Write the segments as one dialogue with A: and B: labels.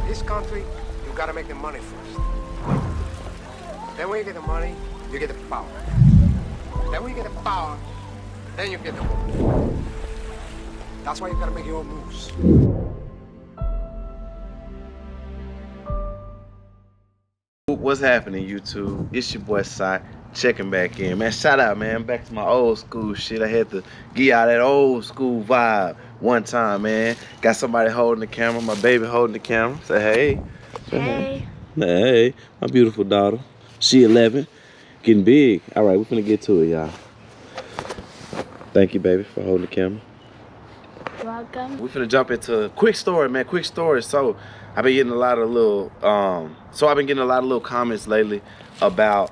A: This country, you gotta make the money first. Then when you get the money, you get the power. Then when you get the power, then you get the moves. That's why you gotta make your own moves.
B: What's happening, YouTube? It's your boy Sai, checking back in, man. Shout out, man, back to my old school shit. I had to get out that old school vibe one time, man. Got somebody holding the camera, my baby holding the camera. Say hey.
C: Hey.
B: Hey, my beautiful daughter. She 11, getting big. All right, we're finna get to it, y'all. Thank you, baby, for holding the camera.
C: Welcome.
B: We finna jump into a quick story, man. Quick story. So I've been getting a lot of little comments lately about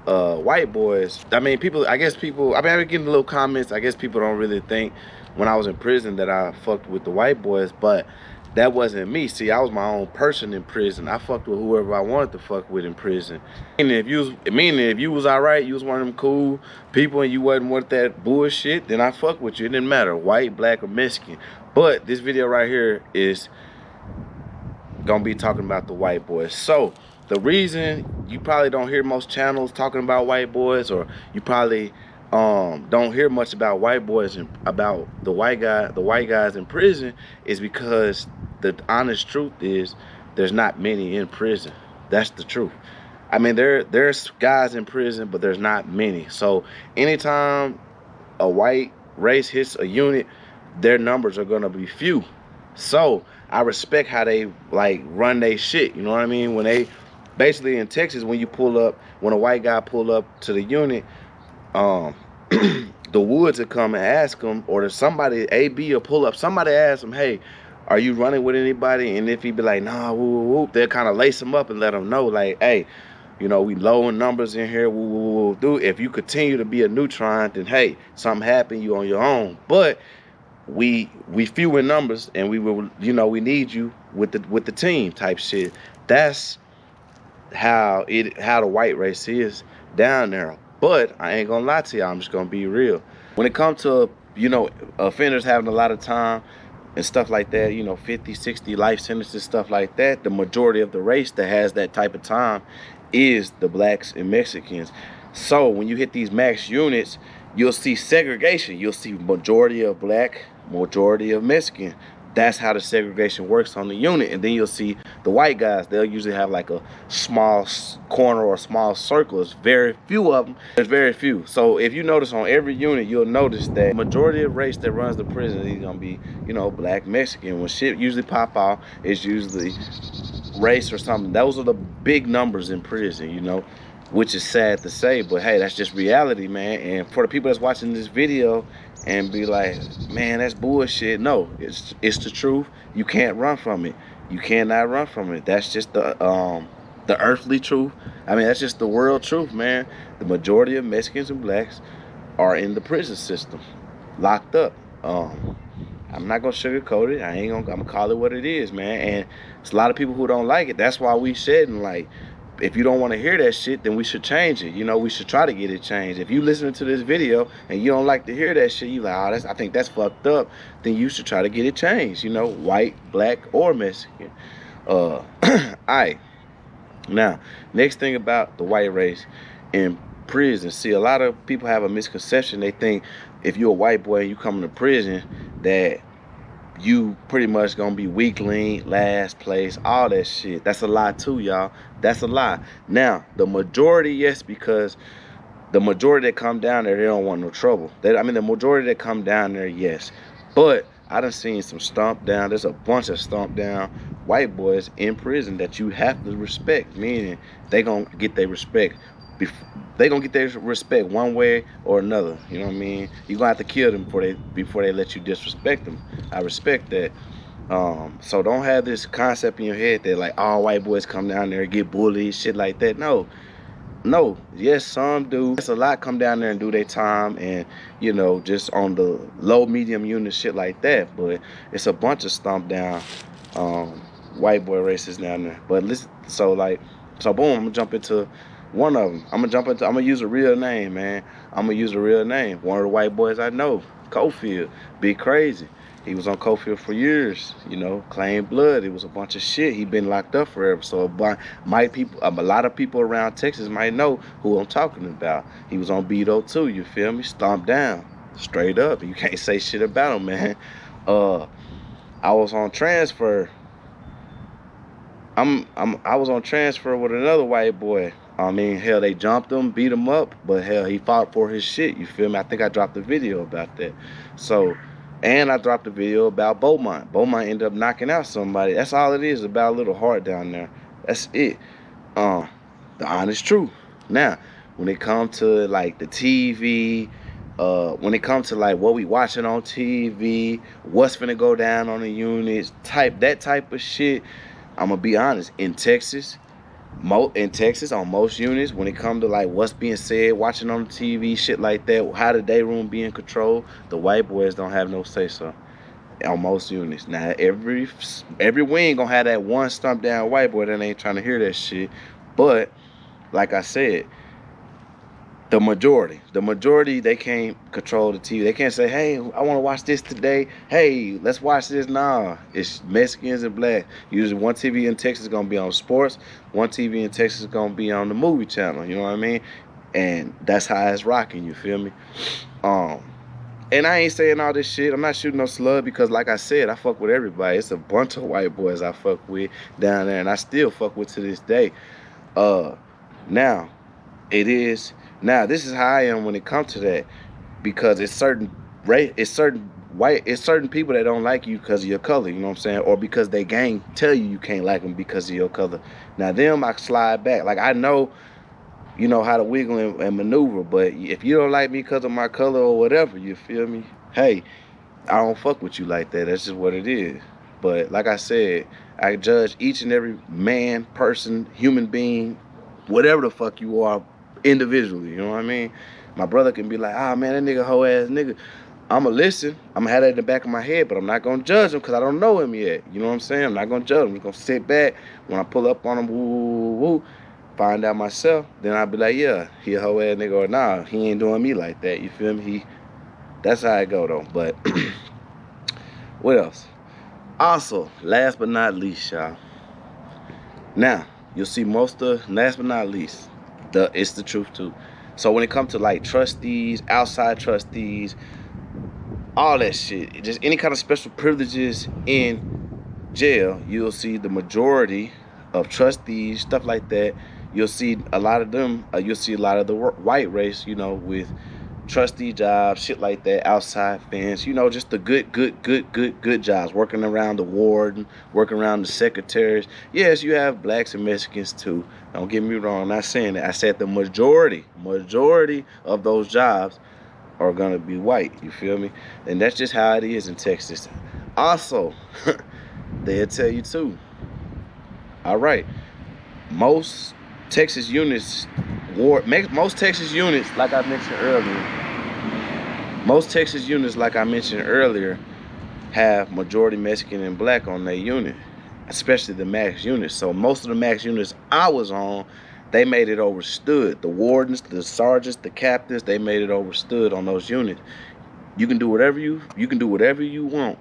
B: white boys. I mean, I've been getting little comments. I guess people don't really think when I was in prison that I fucked with the white boys, but that wasn't me. See, I was my own person in prison. I fucked with whoever I wanted to fuck with in prison. Meaning if you was alright, you was one of them cool people and you wasn't with that bullshit, then I fuck with you. It didn't matter, white, black, or Mexican. But this video right here is gonna be talking about the white boys. So the reason you probably don't hear most channels talking about white boys, or you probably don't hear much about white boys and about the white guys in prison, is because the honest truth is there's not many in prison. That's the truth. I mean, there's guys in prison, but there's not many. So anytime a white race hits a unit, their numbers are gonna be few. So I respect how they like run their shit. You know what I mean? When they basically in Texas, when a white guy pull up to the unit, the Woods would come and ask him, or somebody, AB, will pull up, somebody ask him, hey, are you running with anybody? And if he be like, nah, woo, woo, woo, they'll kind of lace him up and let him know, like, hey, you know, we low in numbers in here, woo, woo, woo, dude. If you continue to be a neutron, then hey, something happened, you on your own. But we few in numbers, and we will, you know, we need you with the team type shit. That's how the white race is down there. But I ain't gonna lie to y'all, I'm just gonna be real. When it comes to, you know, offenders having a lot of time and stuff like that, you know, 50, 60 life sentences, stuff like that, the majority of the race that has that type of time is the blacks and Mexicans. So when you hit these max units, you'll see segregation. You'll see majority of black, majority of Mexican. That's how the segregation works on the unit. And then you'll see the white guys, they'll usually have like a small corner or a small circle. There's very few of them. There's very few. So if you notice on every unit, you'll notice that majority of race that runs the prison is gonna be, you know, black, Mexican. When shit usually pop out, it's usually race or something. Those are the big numbers in prison, you know, which is sad to say, but hey, that's just reality, man. And for the people that's watching this video and be like, man, that's bullshit, no, it's the truth. You can't run from it. You cannot run from it. That's just the earthly truth. I mean, that's just the world truth, man. The majority of Mexicans and blacks are in the prison system, locked up. I'm not gonna sugarcoat it. I'm gonna call it what it is, man. And it's a lot of people who don't like it. That's why we shedding, like, if you don't want to hear that shit, then we should change it. You know, we should try to get it changed. If you listening to this video and you don't like to hear that shit, you like, oh, I think that's fucked up, then you should try to get it changed. You know, white, black, or Mexican. Alright. Now, next thing about the white race in prison. See, a lot of people have a misconception. They think if you're a white boy and you come to prison, that you pretty much gonna be weakling, last place, all that shit. That's a lie too, y'all. That's a lie. Now, the majority, yes, because the majority that come down there, they don't want no trouble. The majority that come down there, yes. But I done seen some stomp down. There's a bunch of stomp down white boys in prison that you have to respect, meaning they gonna get their respect. They gonna get their respect one way or another. You know what I mean? You gonna have to kill them before they let you disrespect them. I respect that. So don't have this concept in your head that like all white boys come down there and get bullied, shit like that. No. Yes, some do. It's a lot come down there and do their time, and you know, just on the low medium unit, shit like that. But it's a bunch of stomp down white boy races down there. But listen, so boom, I'm gonna jump into one of them. I'm gonna use a real name, man. I'm gonna use a real name. One of the white boys I know, Cofield, Big Crazy. He was on Cofield for years, you know, claimed blood. It was a bunch of shit. He been locked up forever. So a lot of people around Texas might know who I'm talking about. He was on Beto too, you feel me? Stomped down, straight up. You can't say shit about him, man. I was on transfer. I was on transfer with another white boy. I mean, hell, they jumped him, beat him up, but hell, he fought for his shit. You feel me? I think I dropped a video about that. So, and I dropped a video about Beaumont. Beaumont ended up knocking out somebody. That's all it is, about a little heart down there. That's it. The honest truth. Now, when it comes to like the TV, when it comes to like what we watching on TV, what's finna go down on the units, that type of shit, I'm gonna be honest. In Texas, on most units, when it comes to like what's being said, watching on the TV, shit like that, how the day room being controlled, the white boys don't have no say so on most units. Now every wing gonna have that one stump down white boy that ain't trying to hear that shit, but like I said, the majority, they can't control the TV. They can't say, hey, I want to watch this today. Hey, let's watch this. Nah, it's Mexicans and black. Usually one TV in Texas is going to be on sports. One TV in Texas is going to be on the movie channel. You know what I mean? And that's how it's rocking. You feel me? And I ain't saying all this shit. I'm not shooting no slug because, like I said, I fuck with everybody. It's a bunch of white boys I fuck with down there, and I still fuck with to this day. Now, this is how I am when it comes to that, because it's certain people that don't like you because of your color, you know what I'm saying, or because they gang tell you can't like them because of your color. Now them, I slide back. Like I know, you know how to wiggle and maneuver, but if you don't like me because of my color or whatever, you feel me? Hey, I don't fuck with you like that. That's just what it is. But like I said, I judge each and every man, person, human being, whatever the fuck you are, individually, you know what I mean? My brother can be like, ah, man, that nigga hoe ass nigga. I'ma listen. I'ma have that in the back of my head, but I'm not gonna judge him because I don't know him yet. You know what I'm saying? I'm not gonna judge him. I'm just gonna sit back. When I pull up on him, woo, find out myself, then I'll be like, yeah, he a hoe ass nigga, or nah, he ain't doing me like that. You feel me? That's how I go though. But what else? Also, last but not least, y'all. Now, you'll see last but not least, it's the truth too. So when it comes to like trustees, outside trustees, all that shit, just any kind of special privileges in jail, you'll see the majority of trustees, stuff like that. You'll see a lot of them. You'll see a lot of the white race, you know, with trustee jobs, shit like that, outside fence, you know, just the good jobs, working around the warden, working around the secretaries. Yes, you have blacks and Mexicans too. Don't get me wrong, I'm not saying that. I said the majority of those jobs are gonna be white, you feel me? And that's just how it is in Texas. Also, they'll tell you too. All right, most Texas units, like I mentioned earlier, have majority Mexican and black on their unit, especially the max units. So most of the max units I was on, they made it overstood. The wardens, the sergeants, the captains, they made it overstood on those units. You can do whatever you want.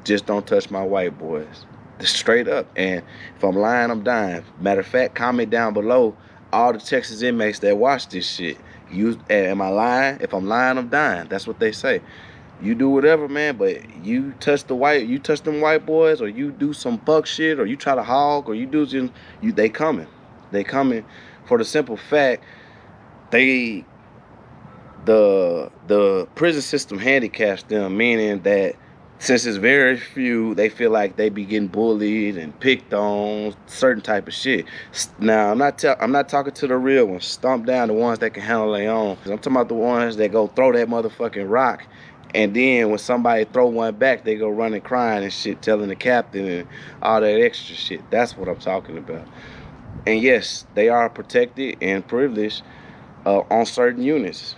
B: Just don't touch my white boys. Straight up. And if I'm lying, I'm dying. Matter of fact, comment down below all the Texas inmates that watch this shit. Am I lying? If I'm lying, I'm dying. That's what they say. You do whatever, man, but you touch them white boys, or you do some fuck shit, or you try to hog, or they coming. They coming for the simple fact the prison system handicaps them, meaning that since it's very few, they feel like they be getting bullied and picked on, certain type of shit. Now, I'm not talking to the real ones. Stomp down the ones that can handle their own. I'm talking about the ones that go throw that motherfucking rock, and then when somebody throw one back, they go running crying and shit, telling the captain and all that extra shit. That's what I'm talking about. And yes, they are protected and privileged on certain units.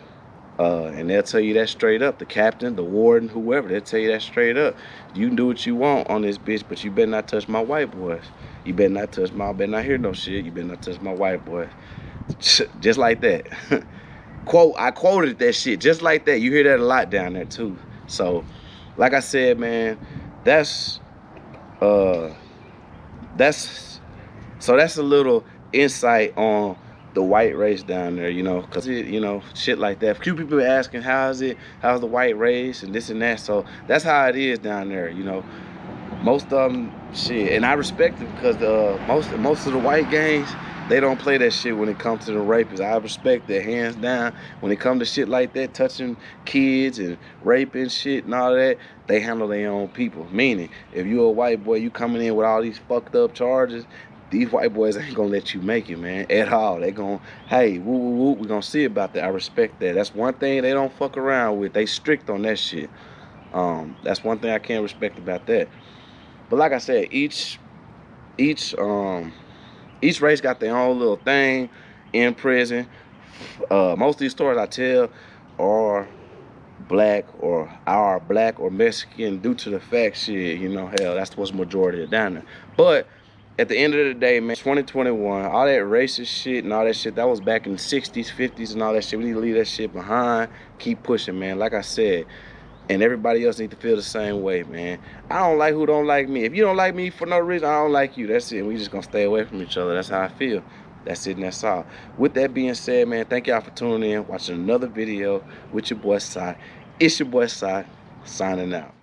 B: And they'll tell you that straight up. The captain, the warden, whoever, they'll tell you that straight up. You can do what you want on this bitch, but you better not touch my white boys. You better not better not hear no shit. You better not touch my white boys. Just like that. I quoted that shit just like that. You hear that a lot down there too. So like I said, man, that's that's a little insight on the white race down there, you know, cause you know, shit like that. A few people asking how's the white race and this and that. So that's how it is down there, you know. Most of them, shit, and I respect it because most of the white gangs, they don't play that shit when it comes to the rapists. I respect that hands down. When it comes to shit like that, touching kids and raping shit and all that, they handle their own people. Meaning, if you a white boy, you coming in with all these fucked up charges, these white boys ain't gonna let you make it, man, at all. They gonna, hey, woo woo woo, we gonna see about that. I respect that. That's one thing they don't fuck around with. They strict on that shit. That's one thing I can't respect about that. But like I said, each race got their own little thing in prison. Most of these stories I tell are black or Mexican due to the fact, shit, you know, hell, that's what's majority of down there. But at the end of the day, man, 2021, all that racist shit and all that shit, that was back in the 60s, 50s and all that shit. We need to leave that shit behind. Keep pushing, man. Like I said, and everybody else need to feel the same way, man. I don't like who don't like me. If you don't like me for no reason, I don't like you. That's it. We just gonna stay away from each other. That's how I feel. That's it and that's all. With that being said, man, thank y'all for tuning in, watching another video with your boy Sai. It's your boy Sai, signing out.